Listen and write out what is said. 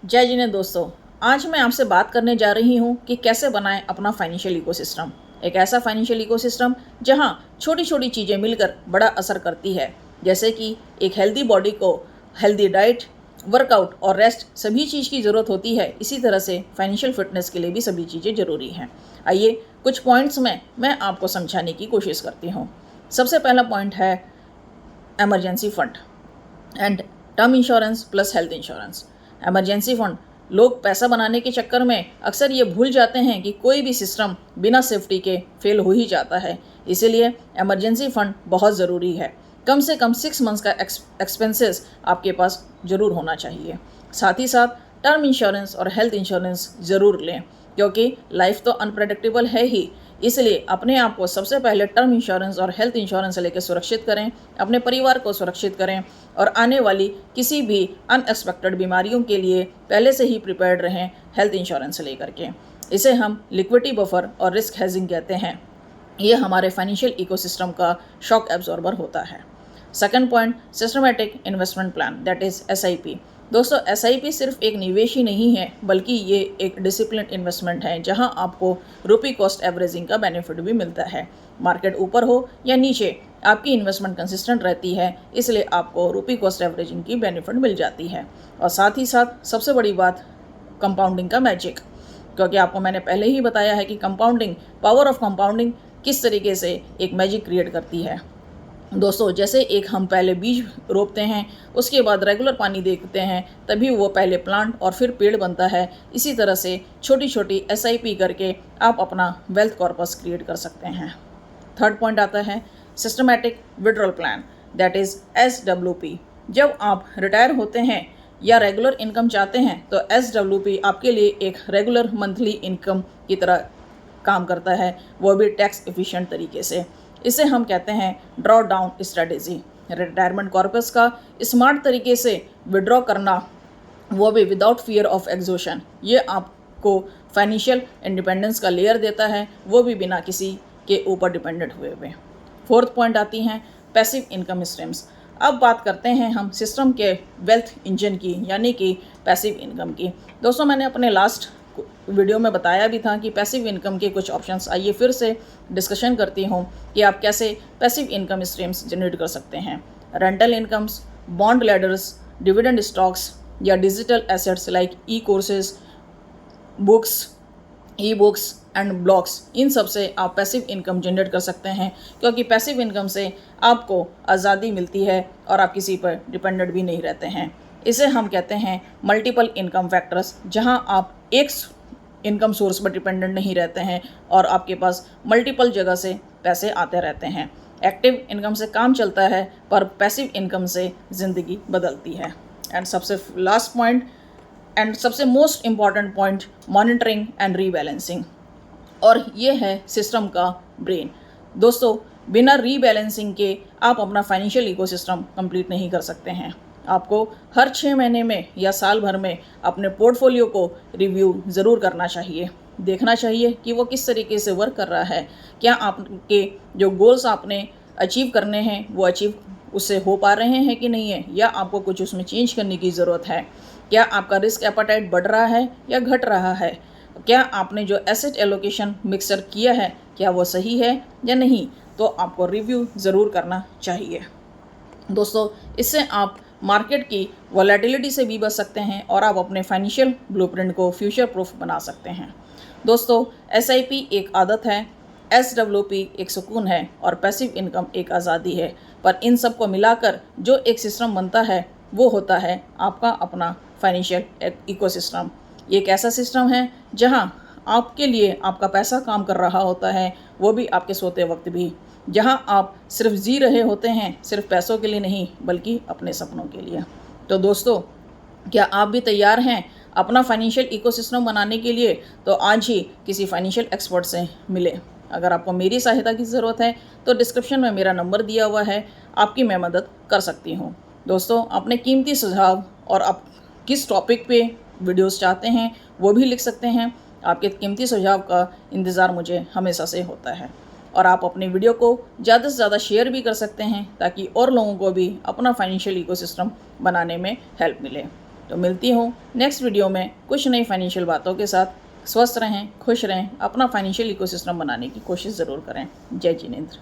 जय जिने दोस्तों, आज मैं आपसे बात करने जा रही हूँ कि कैसे बनाएं अपना फाइनेंशियल इकोसिस्टम। एक ऐसा फाइनेंशियल इकोसिस्टम जहाँ छोटी छोटी चीज़ें मिलकर बड़ा असर करती है, जैसे कि एक हेल्दी बॉडी को हेल्दी डाइट, वर्कआउट और रेस्ट सभी चीज़ की ज़रूरत होती है। इसी तरह से फाइनेंशियल फिटनेस के लिए भी सभी चीज़ें ज़रूरी हैं। आइए कुछ पॉइंट्स में मैं आपको समझाने की कोशिश करती हूँ। सबसे पहला पॉइंट है emergency fund and term insurance plus health insurance. Emergency fund, लोग पैसा बनाने के चक्कर में अक्सर ये भूल जाते हैं कि कोई भी सिस्टम बिना सेफ्टी के फेल हो ही जाता है। इसीलिए इमरजेंसी फंड बहुत ज़रूरी है। कम से कम 6 मंथ्स का एक्सपेंसेस आपके पास ज़रूर होना चाहिए। साथ ही साथ टर्म इंश्योरेंस और हेल्थ इंश्योरेंस ज़रूर लें, क्योंकि लाइफ तो अनप्रेडिक्टेबल है ही। इसलिए अपने आप को सबसे पहले टर्म इंश्योरेंस और हेल्थ इंश्योरेंस लेकर सुरक्षित करें, अपने परिवार को सुरक्षित करें और आने वाली किसी भी अनएक्सपेक्टेड बीमारियों के लिए पहले से ही प्रिपेयर्ड रहें हेल्थ इंश्योरेंस लेकर के। इसे हम लिक्विडिटी बफर और रिस्क हेजिंग कहते हैं। ये हमारे फाइनेंशियल इकोसिस्टम का शॉक एब्जॉर्बर होता है। Second point, systematic investment plan, that is SIP। दोस्तों, SIP सिर्फ एक निवेश ही नहीं है, बल्कि ये एक डिसिप्लिन इन्वेस्टमेंट है जहां आपको रुपी कॉस्ट एवरेजिंग का बेनिफिट भी मिलता है। मार्केट ऊपर हो या नीचे, आपकी इन्वेस्टमेंट कंसिस्टेंट रहती है, इसलिए आपको रुपी कॉस्ट एवरेजिंग की बेनिफिट मिल जाती है। और साथ ही साथ सबसे बड़ी बात, कंपाउंडिंग का मैजिक, क्योंकि आपको मैंने पहले ही बताया है कि कंपाउंडिंग, पावर ऑफ कंपाउंडिंग किस तरीके से एक मैजिक क्रिएट करती है। दोस्तों, जैसे एक हम पहले बीज रोपते हैं, उसके बाद रेगुलर पानी देते हैं, तभी वो पहले प्लांट और फिर पेड़ बनता है। इसी तरह से छोटी छोटी SIP करके आप अपना वेल्थ कॉर्पस क्रिएट कर सकते हैं। थर्ड पॉइंट आता है systematic withdrawal plan, that is SWP। जब आप रिटायर होते हैं या रेगुलर इनकम चाहते हैं तो SWP आपके लिए एक रेगुलर मंथली इनकम की तरह काम करता है, वो भी टैक्स एफिशिएंट तरीके से। इसे हम कहते हैं draw down strategy. Retirement corpus का स्मार्ट तरीके से विड्रॉ करना, वो भी विदाउट फियर ऑफ एग्जॉशन, ये आपको फाइनेंशियल इंडिपेंडेंस का लेयर देता है, वो भी बिना किसी के ऊपर डिपेंडेंट हुए हुए। फोर्थ पॉइंट आती हैं पैसिव इनकम स्ट्रीम्स। अब बात करते हैं हम सिस्टम के वेल्थ इंजन की, यानी कि पैसिव इनकम की। दोस्तों, मैंने अपने लास्ट वीडियो में बताया भी था कि पैसिव इनकम के कुछ ऑप्शंस, आइए फिर से डिस्कशन करती हूँ कि आप कैसे पैसिव इनकम स्ट्रीम्स जनरेट कर सकते हैं। Rental incomes, bond ladders, dividend stocks या digital assets like e-courses, books and blogs, इन सब से आप पैसिव इनकम जनरेट कर सकते हैं, क्योंकि पैसिव इनकम से आपको आज़ादी मिलती है और आप किसी पर डिपेंडेंट भी नहीं रहते हैं। इसे हम कहते हैं मल्टीपल इनकम फैक्टर्स, जहां आप एक इनकम सोर्स पर डिपेंडेंट नहीं रहते हैं और आपके पास मल्टीपल जगह से पैसे आते रहते हैं। एक्टिव इनकम से काम चलता है, पर पैसिव इनकम से ज़िंदगी बदलती है। एंड सबसे लास्ट पॉइंट एंड सबसे most important point, monitoring and rebalancing, और ये है सिस्टम का ब्रेन। दोस्तों, बिना रीबैलेंसिंग के आप अपना फाइनेंशियल इकोसिस्टम कंप्लीट नहीं कर सकते हैं। आपको हर 6 महीने में या साल भर में अपने पोर्टफोलियो को रिव्यू ज़रूर करना चाहिए। देखना चाहिए कि वो किस तरीके से वर्क कर रहा है, क्या आपके जो गोल्स आपने अचीव करने हैं वो अचीव उससे हो पा रहे हैं कि नहीं है, या आपको कुछ उसमें चेंज करने की ज़रूरत है। क्या आपका रिस्क एपेटाइट बढ़ रहा है या घट रहा है, क्या आपने जो एसेट एलोकेशन मिक्सर किया है क्या वो सही है या नहीं, तो आपको रिव्यू ज़रूर करना चाहिए। दोस्तों, इससे आप मार्केट की वॉलेटिलिटी से भी बच सकते हैं और आप अपने फाइनेंशियल ब्लूप्रिंट को फ्यूचर प्रूफ बना सकते हैं। दोस्तों, SIP एक आदत है, SWP एक सुकून है और पैसिव इनकम एक आज़ादी है, पर इन सब को मिलाकर जो एक सिस्टम बनता है वो होता है आपका अपना फाइनेंशियल इकोसिस्टम। ये एक ऐसा सिस्टम है जहां आपके लिए आपका पैसा काम कर रहा होता है, वो भी आपके सोते वक्त भी, जहां आप सिर्फ जी रहे होते हैं, सिर्फ पैसों के लिए नहीं बल्कि अपने सपनों के लिए। तो दोस्तों, क्या आप भी तैयार हैं अपना फाइनेंशियल इकोसिस्टम बनाने के लिए? तो आज ही किसी फाइनेंशियल एक्सपर्ट से मिले। अगर आपको मेरी सहायता की ज़रूरत है तो डिस्क्रिप्शन में मेरा नंबर दिया हुआ है, आपकी मैं मदद कर सकती हूँ। दोस्तों, अपने कीमती सुझाव और आप किस टॉपिक पे वीडियोस चाहते हैं वो भी लिख सकते हैं। आपके कीमती सुझाव का इंतज़ार मुझे हमेशा से होता है। और आप अपने वीडियो को ज़्यादा से ज़्यादा शेयर भी कर सकते हैं, ताकि और लोगों को भी अपना फाइनेंशियल इकोसिस्टम बनाने में हेल्प मिले। तो मिलती हूँ नेक्स्ट वीडियो में कुछ नई फाइनेंशियल बातों के साथ। स्वस्थ रहें, खुश रहें, अपना फाइनेंशियल इकोसिस्टम बनाने की कोशिश ज़रूर करें। जय जिनेंद्र।